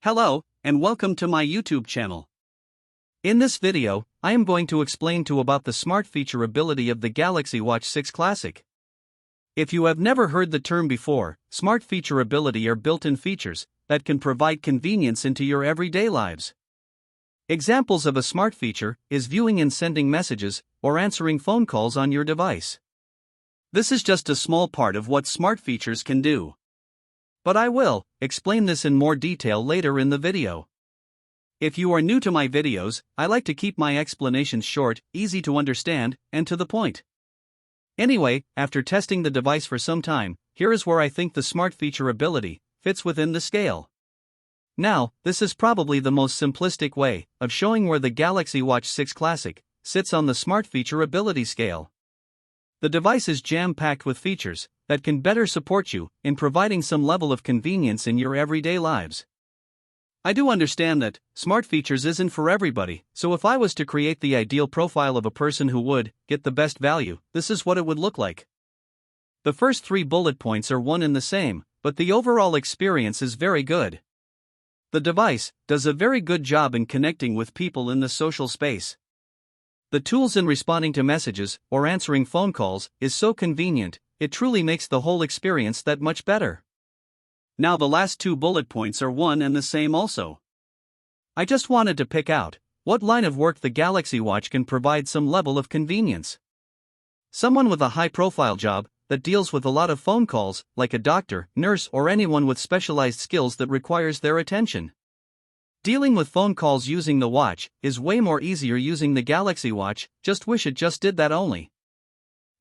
Hello, and welcome to my YouTube channel. In this video, I am going to explain about the smart feature ability of the Galaxy Watch 6 Classic. If you have never heard the term before, smart feature ability are built-in features that can provide convenience into your everyday lives. Examples of a smart feature is viewing and sending messages or answering phone calls on your device. This is just a small part of what smart features can do. But I will explain this in more detail later in the video. If you are new to my videos, I like to keep my explanations short, easy to understand, and to the point. Anyway, after testing the device for some time, here is where I think the smart feature ability fits within the scale. Now, this is probably the most simplistic way of showing where the Galaxy Watch 6 Classic sits on the smart feature ability scale. The device is jam-packed with features that can better support you in providing some level of convenience in your everyday lives. I do understand that smart features isn't for everybody, so if I was to create the ideal profile of a person who would get the best value, this is what it would look like. The first 3 bullet points are one and the same, but the overall experience is very good. The device does a very good job in connecting with people in the social space. The tools in responding to messages or answering phone calls is so convenient, it truly makes the whole experience that much better. Now the last 2 bullet points are one and the same also. I just wanted to pick out what line of work the Galaxy Watch can provide some level of convenience. Someone with a high-profile job that deals with a lot of phone calls, like a doctor, nurse, or anyone with specialized skills that requires their attention. Dealing with phone calls using the watch is way more easier using the Galaxy Watch, just wish it just did that only.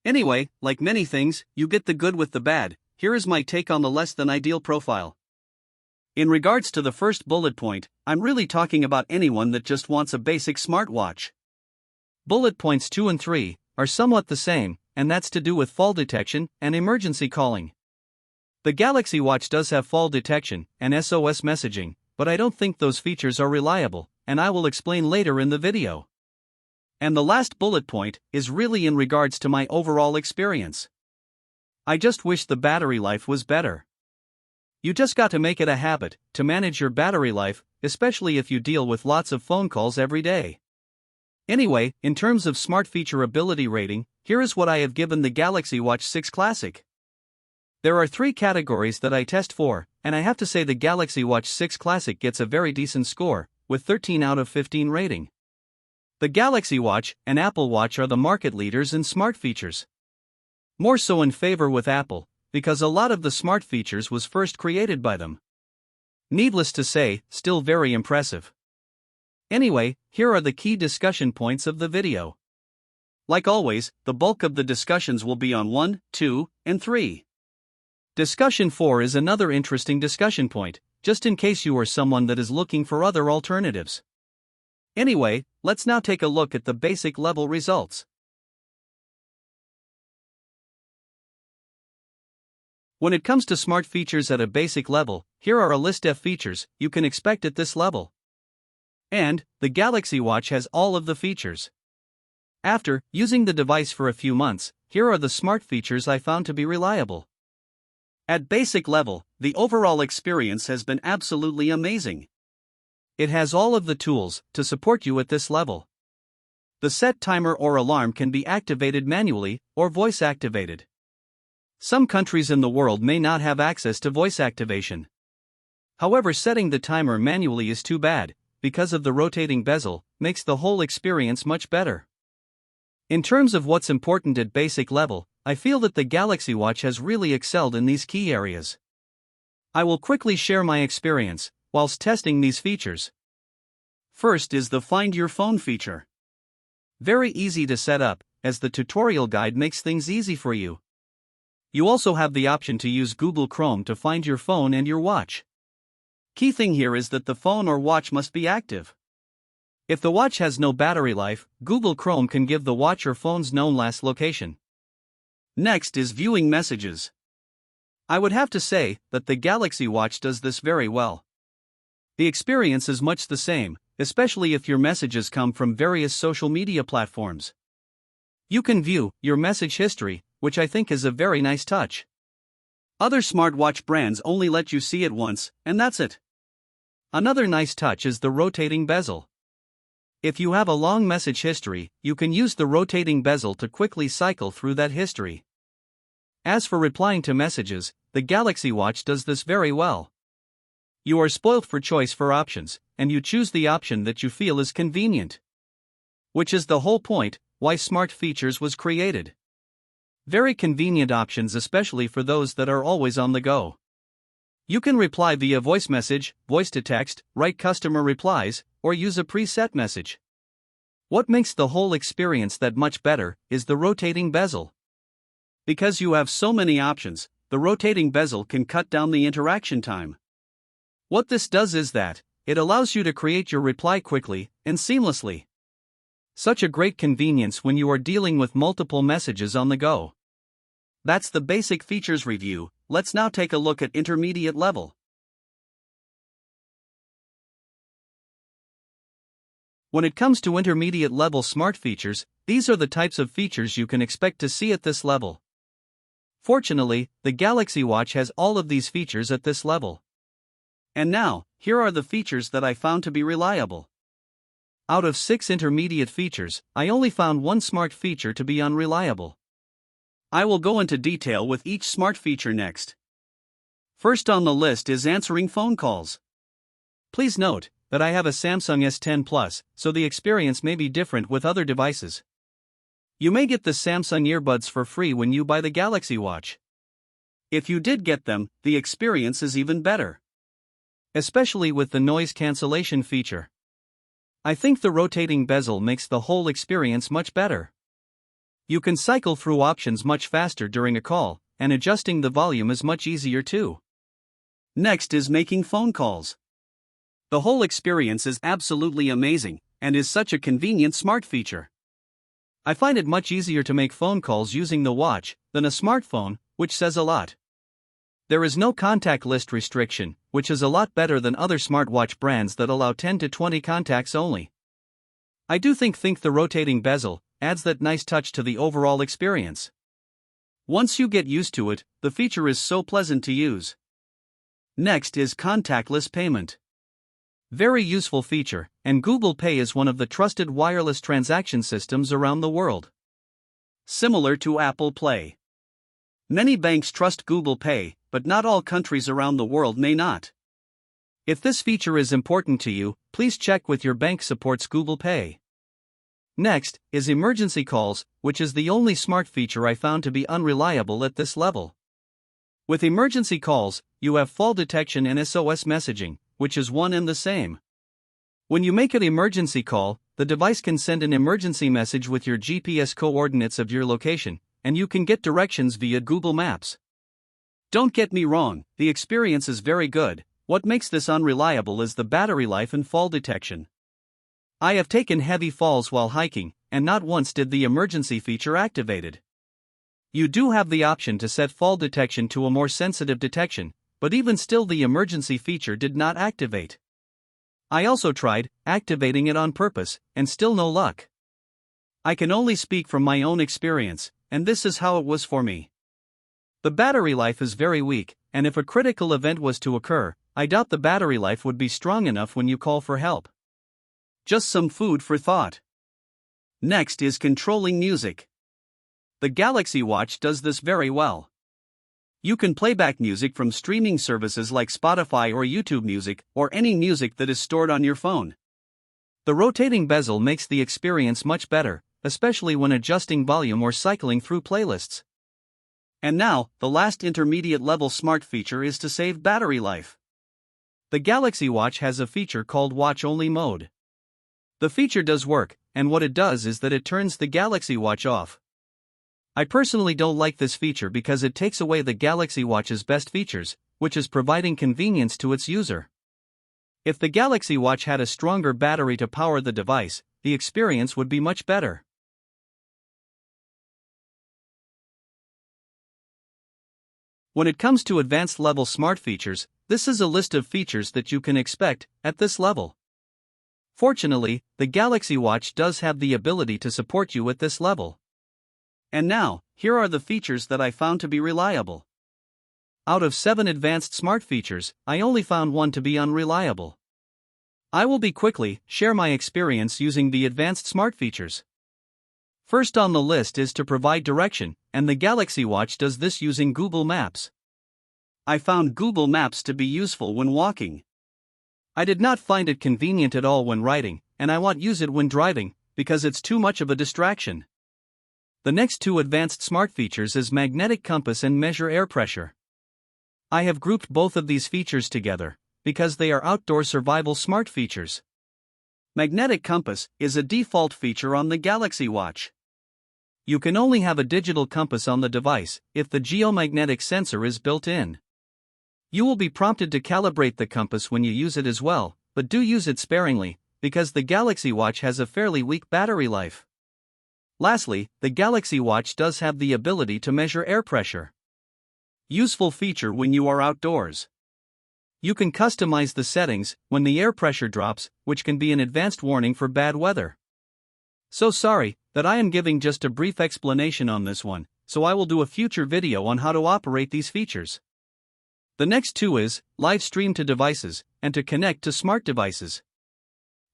Anyway, like many things, you get the good with the bad. Here is my take on the less than ideal profile. In regards to the first bullet point, I'm really talking about anyone that just wants a basic smartwatch. Bullet points 2 and 3 are somewhat the same, and that's to do with fall detection and emergency calling. The Galaxy Watch does have fall detection and SOS messaging, but I don't think those features are reliable, and I will explain later in the video. And the last bullet point is really in regards to my overall experience. I just wish the battery life was better. You just got to make it a habit to manage your battery life, especially if you deal with lots of phone calls every day. Anyway, in terms of smart feature ability rating, here is what I have given the Galaxy Watch 6 Classic. There are 3 categories that I test for, and I have to say the Galaxy Watch 6 Classic gets a very decent score, with 13 out of 15 rating. The Galaxy Watch and Apple Watch are the market leaders in smart features. More so in favor with Apple, because a lot of the smart features was first created by them. Needless to say, still very impressive. Anyway, here are the key discussion points of the video. Like always, the bulk of the discussions will be on 1, 2, and 3. Discussion 4 is another interesting discussion point, just in case you are someone that is looking for other alternatives. Anyway, let's now take a look at the basic level results. When it comes to smart features at a basic level, here are a list of features you can expect at this level. And the Galaxy Watch has all of the features. After using the device for a few months, here are the smart features I found to be reliable. At basic level, the overall experience has been absolutely amazing. It has all of the tools to support you at this level. The set timer or alarm can be activated manually or voice activated. Some countries in the world may not have access to voice activation. However, setting the timer manually is too bad, because of the rotating bezel, makes the whole experience much better. In terms of what's important at basic level, I feel that the Galaxy Watch has really excelled in these key areas. I will quickly share my experience whilst testing these features. First is the Find Your Phone feature. Very easy to set up, as the tutorial guide makes things easy for you. You also have the option to use Google Chrome to find your phone and your watch. Key thing here is that the phone or watch must be active. If the watch has no battery life, Google Chrome can give the watch or phone's known last location. Next is viewing messages. I would have to say that the Galaxy Watch does this very well. The experience is much the same, especially if your messages come from various social media platforms. You can view your message history, which I think is a very nice touch. Other smartwatch brands only let you see it once, and that's it. Another nice touch is the rotating bezel. If you have a long message history, you can use the rotating bezel to quickly cycle through that history. As for replying to messages, the Galaxy Watch does this very well. You are spoilt for choice for options, and you choose the option that you feel is convenient. Which is the whole point, why Smart Features was created. Very convenient options, especially for those that are always on the go. You can reply via voice message, voice to text, write customer replies, or use a preset message. What makes the whole experience that much better is the rotating bezel. Because you have so many options, the rotating bezel can cut down the interaction time. What this does is that it allows you to create your reply quickly and seamlessly. Such a great convenience when you are dealing with multiple messages on the go. That's the basic features review. Let's now take a look at intermediate level. When it comes to intermediate level smart features, these are the types of features you can expect to see at this level. Fortunately, the Galaxy Watch has all of these features at this level. And now, here are the features that I found to be reliable. Out of 6 intermediate features, I only found one smart feature to be unreliable. I will go into detail with each smart feature next. First on the list is answering phone calls. Please note that I have a Samsung S10 Plus, so the experience may be different with other devices. You may get the Samsung earbuds for free when you buy the Galaxy Watch. If you did get them, the experience is even better. Especially with the noise cancellation feature. I think the rotating bezel makes the whole experience much better. You can cycle through options much faster during a call, and adjusting the volume is much easier too. Next is making phone calls. The whole experience is absolutely amazing, and is such a convenient smart feature. I find it much easier to make phone calls using the watch than a smartphone, which says a lot. There is no contact list restriction, which is a lot better than other smartwatch brands that allow 10 to 20 contacts only. I do think the rotating bezel adds that nice touch to the overall experience. Once you get used to it, the feature is so pleasant to use. Next is contactless payment. Very useful feature, and Google Pay is one of the trusted wireless transaction systems around the world. Similar to Apple Pay. Many banks trust Google Pay, but not all countries around the world may not. If this feature is important to you, please check with your bank supports Google Pay. Next is emergency calls, which is the only smart feature I found to be unreliable at this level. With emergency calls, you have fall detection and SOS messaging, which is one and the same. When you make an emergency call, the device can send an emergency message with your GPS coordinates of your location, and you can get directions via Google Maps. Don't get me wrong, the experience is very good. What makes this unreliable is the battery life and fall detection. I have taken heavy falls while hiking, and not once did the emergency feature activated. You do have the option to set fall detection to a more sensitive detection, but even still the emergency feature did not activate. I also tried activating it on purpose, and still no luck. I can only speak from my own experience, and this is how it was for me. The battery life is very weak, and if a critical event was to occur, I doubt the battery life would be strong enough when you call for help. Just some food for thought. Next is controlling music. The Galaxy Watch does this very well. You can play back music from streaming services like Spotify or YouTube Music, or any music that is stored on your phone. The rotating bezel makes the experience much better, especially when adjusting volume or cycling through playlists. And now, the last intermediate level smart feature is to save battery life. The Galaxy Watch has a feature called Watch Only Mode. The feature does work, and what it does is that it turns the Galaxy Watch off. I personally don't like this feature because it takes away the Galaxy Watch's best features, which is providing convenience to its user. If the Galaxy Watch had a stronger battery to power the device, the experience would be much better. When it comes to advanced level smart features, this is a list of features that you can expect at this level. Fortunately, the Galaxy Watch does have the ability to support you at this level. And now, here are the features that I found to be reliable. Out of 7 advanced smart features, I only found one to be unreliable. I will quickly share my experience using the advanced smart features. First on the list is to provide direction, and the Galaxy Watch does this using Google Maps. I found Google Maps to be useful when walking. I did not find it convenient at all when riding, and I won't use it when driving, because it's too much of a distraction. The next two advanced smart features is magnetic compass and measure air pressure. I have grouped both of these features together, because they are outdoor survival smart features. Magnetic compass is a default feature on the Galaxy Watch. You can only have a digital compass on the device if the geomagnetic sensor is built in. You will be prompted to calibrate the compass when you use it as well, but do use it sparingly, because the Galaxy Watch has a fairly weak battery life. Lastly, the Galaxy Watch does have the ability to measure air pressure. Useful feature when you are outdoors. You can customize the settings when the air pressure drops, which can be an advanced warning for bad weather. So sorry that I am giving just a brief explanation on this one, so I will do a future video on how to operate these features. The next two is live stream to devices and to connect to smart devices.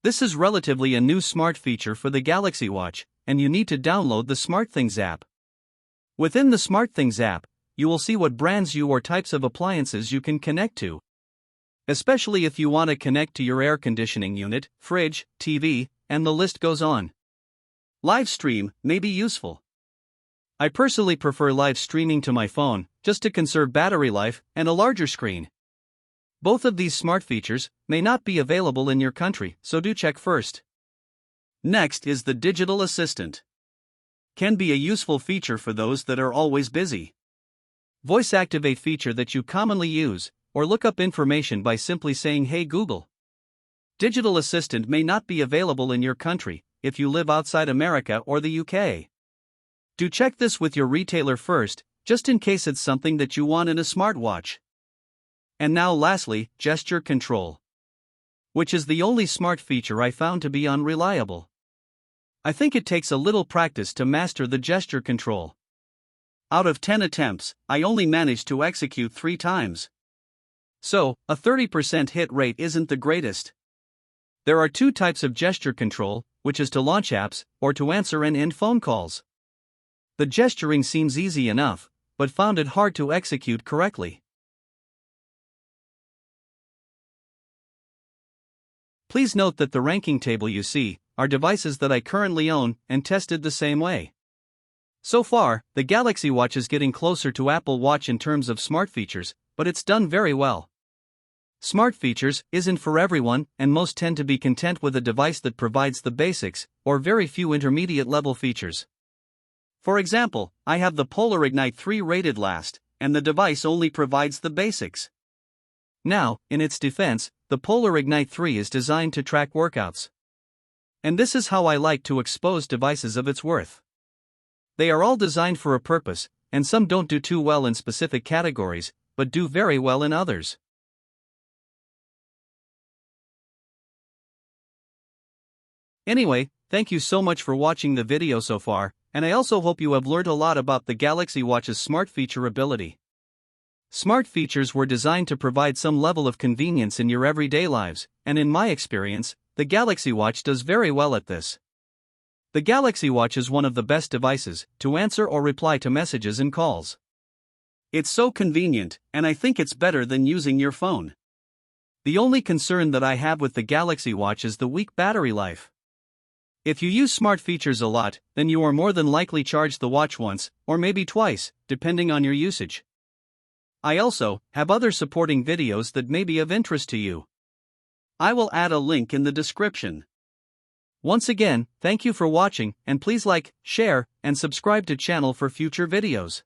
This is relatively a new smart feature for the Galaxy Watch, and you need to download the SmartThings app. Within the SmartThings app, you will see what brands or types of appliances you can connect to. Especially if you want to connect to your air conditioning unit, fridge, TV, and the list goes on. Live stream may be useful. I personally prefer live streaming to my phone, just to conserve battery life and a larger screen. Both of these smart features may not be available in your country, so do check first. Next is the digital assistant. Can be a useful feature for those that are always busy. Voice activate feature that you commonly use, or look up information by simply saying "Hey Google." Digital assistant may not be available in your country if you live outside America or the UK. Do check this with your retailer first, just in case it's something that you want in a smartwatch. And now lastly, gesture control, which is the only smart feature I found to be unreliable. I think it takes a little practice to master the gesture control. Out of 10 attempts, I only managed to execute 3 times. So, a 30% hit rate isn't the greatest. There are 2 types of gesture control, which is to launch apps, or to answer and end phone calls. The gesturing seems easy enough, but found it hard to execute correctly. Please note that the ranking table you see are devices that I currently own and tested the same way. So far, the Galaxy Watch is getting closer to Apple Watch in terms of smart features, but it's done very well. Smart features isn't for everyone, and most tend to be content with a device that provides the basics, or very few intermediate level features. For example, I have the Polar Ignite 3 rated last, and the device only provides the basics. Now, in its defense, the Polar Ignite 3 is designed to track workouts. And this is how I like to expose devices of its worth. They are all designed for a purpose, and some don't do too well in specific categories, but do very well in others. Anyway, thank you so much for watching the video so far, and I also hope you have learned a lot about the Galaxy Watch's smart feature ability. Smart features were designed to provide some level of convenience in your everyday lives, and in my experience, the Galaxy Watch does very well at this. The Galaxy Watch is one of the best devices to answer or reply to messages and calls. It's so convenient, and I think it's better than using your phone. The only concern that I have with the Galaxy Watch is the weak battery life. If you use smart features a lot, then you are more than likely charged the watch once, or maybe twice, depending on your usage. I also have other supporting videos that may be of interest to you. I will add a link in the description. Once again, thank you for watching, and please like, share, and subscribe to channel for future videos.